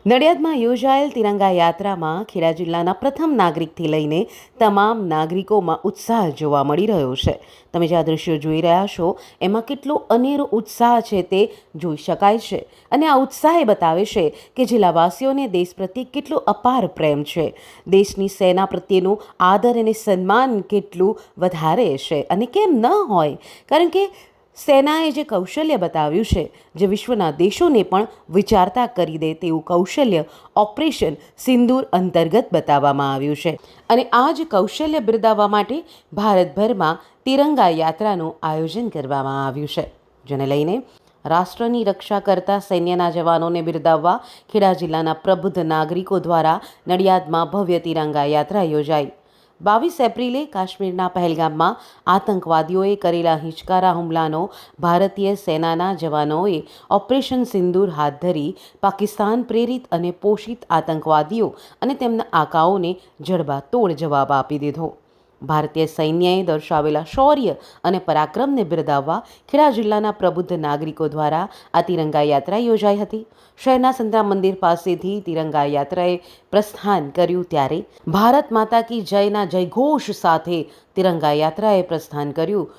નડિયાદમાં યોજાયેલ તિરંગા યાત્રામાં ખેડા જિલ્લાના પ્રથમ નાગરિકથી લઈને તમામ નાગરિકોમાં ઉત્સાહ જોવા મળી રહ્યો છે. તમે જે આ દ્રશ્યો જોઈ રહ્યા છો એમાં કેટલો અનેરો ઉત્સાહ છે તે જોઈ શકાય છે. અને આ ઉત્સાહ એ બતાવે છે કે જિલ્લાવાસીઓને દેશ પ્રત્યે કેટલો અપાર પ્રેમ છે. દેશની સેના પ્રત્યેનું આદર અને સન્માન કેટલું વધારે છે. અને કેમ ન હોય, કારણ કે સેનાએ જે કૌશલ્ય બતાવ્યું છે, જે વિશ્વના દેશોને પણ વિચારતા કરી દે તેવું કૌશલ્ય ઓપરેશન સિંદૂર અંતર્ગત બતાવવામાં આવ્યું છે. અને આ જ કૌશલ્ય બિરદાવવા માટે ભારતભરમાં તિરંગા યાત્રાનું આયોજન કરવામાં આવ્યું છે, જેને લઈને રાષ્ટ્રની રક્ષા કરતા સૈન્યના જવાનોને બિરદાવવા ખેડા જિલ્લાના પ્રબુદ્ધ નાગરિકો દ્વારા નડિયાદમાં ભવ્ય તિરંગા યાત્રા યોજાઈ. 22 એપ્રિલે કાશ્મીરના પહેલગામમાં આતંકવાદીઓએ કરેલા હિંચકારા હુમલાનો ભારતીય સેનાના જવાનોએ ઓપરેશન સિંદૂર હાથ ધરી પાકિસ્તાન પ્રેરિત અને પોષિત આતંકવાદીઓ અને તેમના આકાઓને જડબાતોડ જવાબ આપી દીધો. ભારતીય સૈન્યએ દર્શાવેલા શૌર્ય અને પરાક્રમને બિરદાવવા ખેડા જિલ્લાના પ્રબુદ્ધ નાગરિકો દ્વારા આ તિરંગા યાત્રા યોજાઈ હતી. શહેરના સંતરામ મંદિર પાસેથી તિરંગા યાત્રાએ પ્રસ્થાન કર્યું ત્યારે ભારત માતા કી જયના જયઘોષ સાથે તિરંગા યાત્રાએ પ્રસ્થાન કર્યું.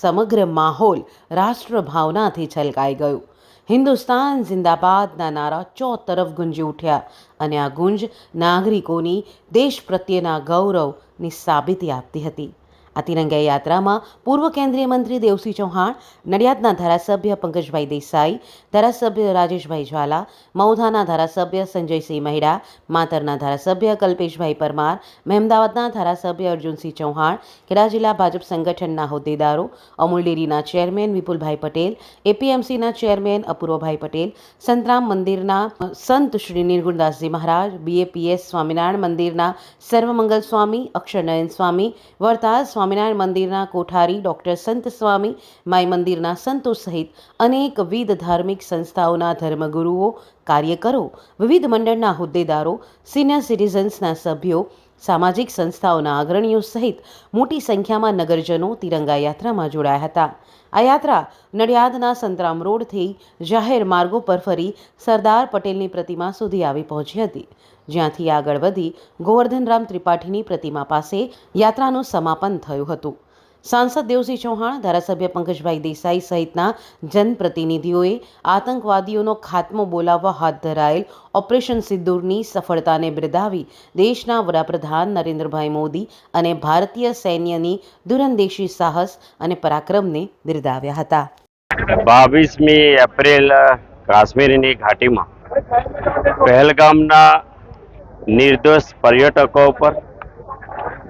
સમગ્ર માહોલ રાષ્ટ્રભાવનાથી છલકાઈ ગયું. હિન્દુસ્તાન જિંદાબાદના નારા ચોતરફ ગુંજી ઉઠ્યા અને આ ગુંજ નાગરિકોની દેશ પ્રત્યેના ગૌરવની સાબિતી આપતી હતી. આ તિરંગા યાત્રામાં પૂર્વ કેન્દ્રીય મંત્રી દેવસિંહ ચૌહાણ, નડિયાદના ધારાસભ્ય પંકજભાઈ દેસાઈ, ધારાસભ્ય રાજેશભાઈ ઝાલા, મૌધાના ધારાસભ્ય સંજયસિંહ મહેડા, માતરના ધારાસભ્ય કલ્પેશભાઈ પરમાર, મહેમદાવાદના ધારાસભ્ય અર્જુનસિંહ ચૌહાણ, ખેડા જિલ્લા ભાજપ સંગઠનના હોદ્દેદારો, અમૂલ ડેરીના ચેરમેન વિપુલભાઈ પટેલ, એપીએમસીના ચેરમેન અપૂર્વભાઈ પટેલ, સંતરામ મંદિરના સંત શ્રી નિર્ગુણદાસજી મહારાજ, બીએપીએસ સ્વામિનારાયણ મંદિરના સર્વમંગલ સ્વામી અક્ષરનયન સ્વામી, વરતાલ સ્વામિનારાયણ મંદિરના કોઠારી ડૉક્ટર સંત સ્વામી, માઈ મંદિરના સંતો સહિત અનેકવિધ ધાર્મિક સંસ્થાઓના ધર્મગુરુઓ, કાર્યકરો, વિવિધ મંડળના હોદ્દેદારો, સિનિયર સિટીઝન્સના સભ્યો, સામાજિક સંસ્થાઓના અગ્રણીઓ સહિત મોટી સંખ્યામાં નગરજનો તિરંગા યાત્રામાં જોડાયા હતા. આ યાત્રા નડિયાદના સંતરામ રોડથી જાહેર માર્ગો પર ફરી સરદાર પટેલની પ્રતિમા સુધી આવી પહોંચી હતી, જ્યાંથી આગળ વધી ગોવર્ધનરામ ત્રિપાઠીની પ્રતિમા પાસે યાત્રાનું સમાપન થયું હતું. સાંસદ દેવસિંહ ચૌહાણ, ધારાસભ્ય પંકજભાઈ દેસાઈ સહિતના જનપ્રતિનિધિઓએ આતંકવાદીઓનો ખાત્મો બોલાવવા હાથ ધરાયેલ ઓપરેશન સિંદૂરની સફળતાને બિરદાવી દેશના વડાપ્રધાન નરેન્દ્રભાઈ મોદી અને ભારતીય સૈન્યની દૂરંદેશી સાહસ અને પરાક્રમને બિરદાવ્યા હતા. 22મી એપ્રિલ કાશ્મીરની ઘાટીમાં પહેલગામના નિર્દોષ પર્યટકો પર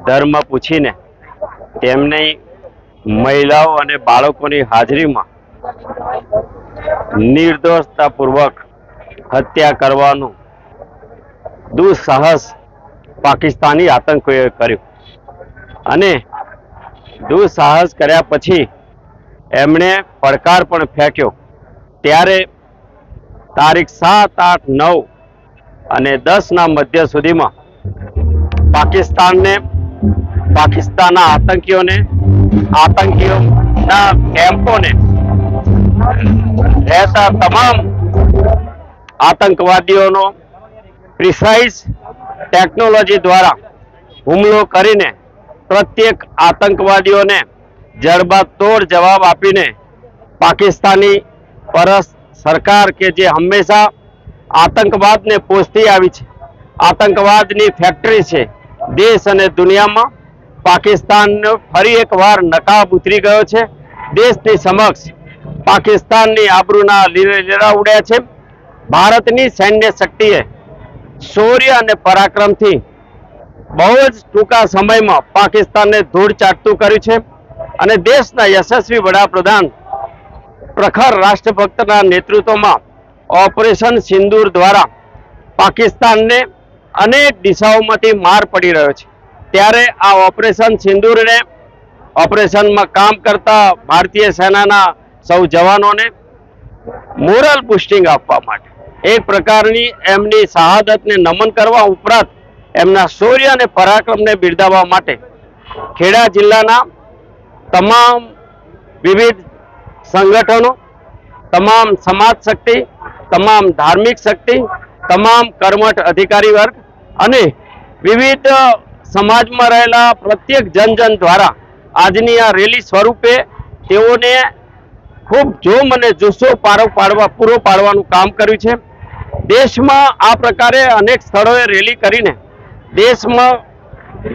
ધર્મ પૂછીને તેમની મહિલાઓ અને બાળકોની હાજરીમાં નિર્દોષતાપૂર્વક હત્યા કરવાનું દુઃસાહસ પાકિસ્તાની આતંકીઓએ કર્યું અને દુઃસાહસ કર્યા પછી એમણે પડકાર પણ ફેંક્યો. ત્યારે તારીખ 7, 8, 9 અને 10ના મધ્ય સુધીમાં પાકિસ્તાનના આતંકીઓના કેમ્પોને રહેતા તમામ આતંકવાદીઓનો પ્રિસાઇઝ ટેકનોલોજી દ્વારા હુમલો કરીને પ્રત્યેક આતંકવાદીઓને જડબાતોડ જવાબ આપીને પાકિસ્તાની પરસ્ત સરકાર કે જે હંમેશા આતંકવાદને પોષતી આવી છે, આતંકવાદની ફેક્ટરી છે, દેશ અને દુનિયામાં પાકિસ્તાનનો ફરી એકવાર નકાબ ઉતરી ગયો છે. દેશની સમક્ષ પાકિસ્તાનની આબરૂના લીરા ઉડ્યા છે. ભારતની સૈન્ય શક્તિએ શૌર્ય અને પરાક્રમથી બહુ જ ટૂંકા સમયમાં પાકિસ્તાનને ધૂળ ચાટતું કર્યું છે અને દેશના યશસ્વી વડાપ્રધાન પ્રખર રાષ્ટ્રભક્તના નેતૃત્વમાં ઓપરેશન સિંદૂર દ્વારા પાકિસ્તાનને અનેક દિશાઓમાંથી માર પડી રહ્યો છે. ત્યારે આ ઓપરેશન સિંદૂરને ઓપરેશનમાં કામ કરતા ભારતીય સેનાના સૌ જવાનોને મોરલ બુસ્ટિંગ આપવા માટે, એક પ્રકારની એમની શહાદતને નમન કરવા ઉપરાંત એમના શૌર્ય અને પરાક્રમને બિરદાવવા માટે ખેડા જિલ્લાના તમામ વિવિધ સંગઠનો, તમામ સમાજ શક્તિ, તમામ ધાર્મિક શક્તિ, તમામ કર્મઠ અધિકારી વર્ગ અને વિવિધ સમાજમાં રહેલા પ્રત્યેક જન દ્વારા આજની આ રેલી સ્વરૂપે તેઓને ખૂબ જોમ અને જુસ્સો પૂરો પાડવાનું કામ કર્યું છે. દેશમાં આ પ્રકારે અનેક સ્થળોએ રેલી કરીને દેશમાં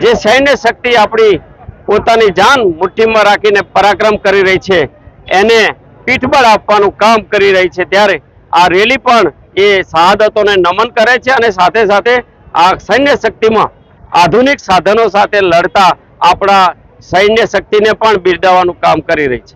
જે સૈન્ય શક્તિ આપણી પોતાની જાન મુઠ્ઠીમાં રાખીને પરાક્રમ કરી રહી છે એને પીઠબળ આપવાનું કામ કરી રહી છે, ત્યારે આ રેલી પણ એ શહાદતોને નમન કરે છે અને સાથે સાથે આ સૈન્ય શક્તિમાં આધુનિક સાધનો સાથે લડતા આપણા સૈન્ય શક્તિને પણ બિરદાવવાનું કામ કરી રહી છે.